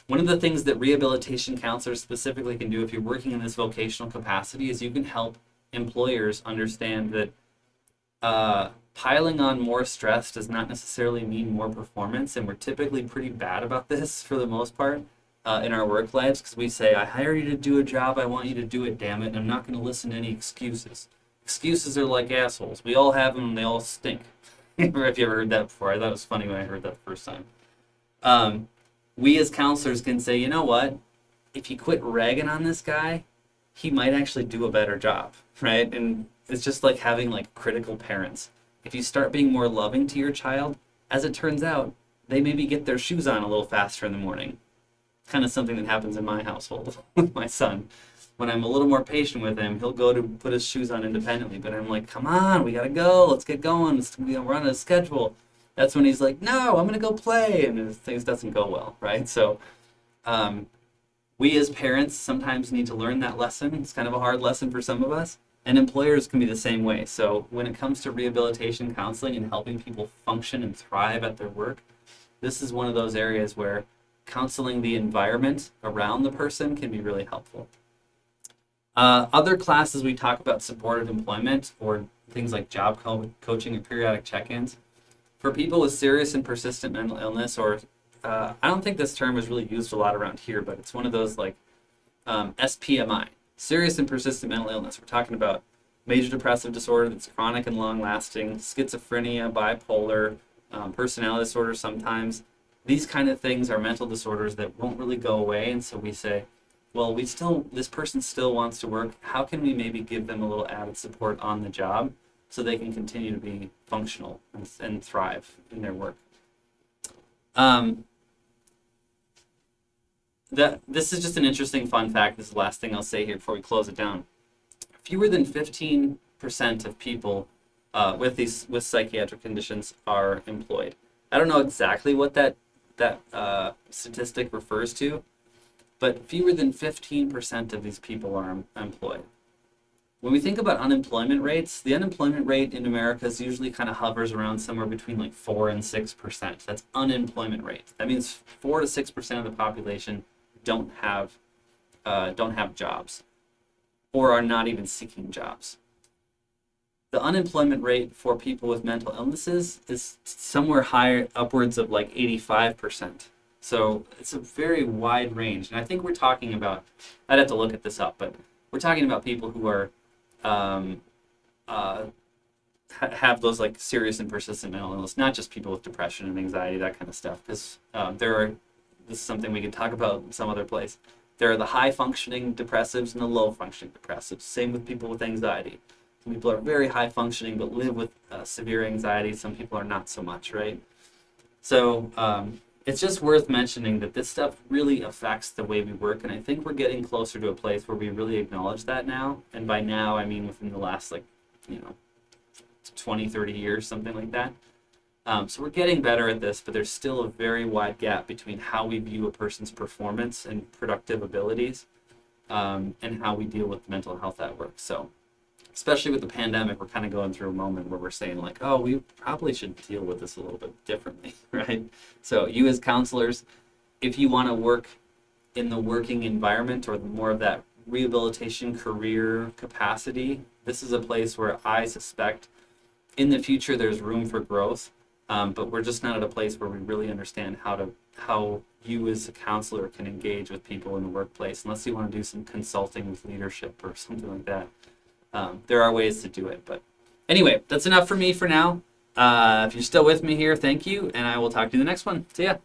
One of the things that rehabilitation counselors specifically can do if you're working in this vocational capacity is you can help employers understand that piling on more stress does not necessarily mean more performance, and we're typically pretty bad about this for the most part in our work lives, because we say, I hire you to do a job, I want you to do it, damn it, and I'm not going to listen to any excuses. Excuses are like assholes. We all have them, and they all stink. If you ever heard that before, I thought it was funny when I heard that the first time. We as counselors can say, you know what? If you quit ragging on this guy, he might actually do a better job, right? And it's just like having like critical parents. If you start being more loving to your child, as it turns out, they maybe get their shoes on a little faster in the morning. Kind of something that happens in my household with my son. When I'm a little more patient with him, he'll go to put his shoes on independently. But I'm like, come on, we gotta go. Let's get going. We're on a schedule. That's when he's like, no, I'm gonna go play, and things doesn't go well, right? So, we as parents sometimes need to learn that lesson. It's kind of a hard lesson for some of us, and employers can be the same way. So when it comes to rehabilitation counseling and helping people function and thrive at their work, this is one of those areas where counseling the environment around the person can be really helpful. Other classes we talk about supported employment or things like job coaching or periodic check-ins. For people with serious and persistent mental illness, or I don't think this term is really used a lot around here, but it's one of those like SPMI, serious and persistent mental illness. We're talking about major depressive disorder that's chronic and long-lasting, schizophrenia, bipolar, personality disorder sometimes. These kind of things are mental disorders that won't really go away, and so we say, well, this person still wants to work. How can we maybe give them a little added support on the job so they can continue to be functional and thrive in their work. This is just an interesting fun fact. This is the last thing I'll say here before we close it down. Fewer than 15% of people with psychiatric conditions are employed. I don't know exactly what that statistic refers to, but fewer than 15% of these people are employed. When we think about unemployment rates, the unemployment rate in America usually kind of hovers around somewhere between like 4 and 6%. That's unemployment rate. That means 4 to 6% of the population don't have jobs, or are not even seeking jobs. The unemployment rate for people with mental illnesses is somewhere higher, upwards of like 85%. So it's a very wide range. And I think we're talking about, I'd have to look at this up, but we're talking about people who are have those like serious and persistent mental illness, not just people with depression and anxiety, that kind of stuff. Because this is something we could talk about in some other place. There are the high functioning depressives and the low functioning depressives. Same with people with anxiety. Some people are very high functioning but live with severe anxiety. Some people are not so much, right? So it's just worth mentioning that this stuff really affects the way we work, and I think we're getting closer to a place where we really acknowledge that now. And by now, I mean within the last 20, 30 years, something like that. So we're getting better at this, but there's still a very wide gap between how we view a person's performance and productive abilities and how we deal with mental health at work. So especially with the pandemic, we're kind of going through a moment where we're saying like, oh, we probably should deal with this a little bit differently, right? So you as counselors, if you want to work in the working environment or more of that rehabilitation career capacity, this is a place where I suspect in the future there's room for growth, but we're just not at a place where we really understand how you as a counselor can engage with people in the workplace, unless you want to do some consulting with leadership or something like that. There are ways to do it, but anyway, that's enough for me for now. If you're still with me here, thank you, and I will talk to you in the next one. See ya.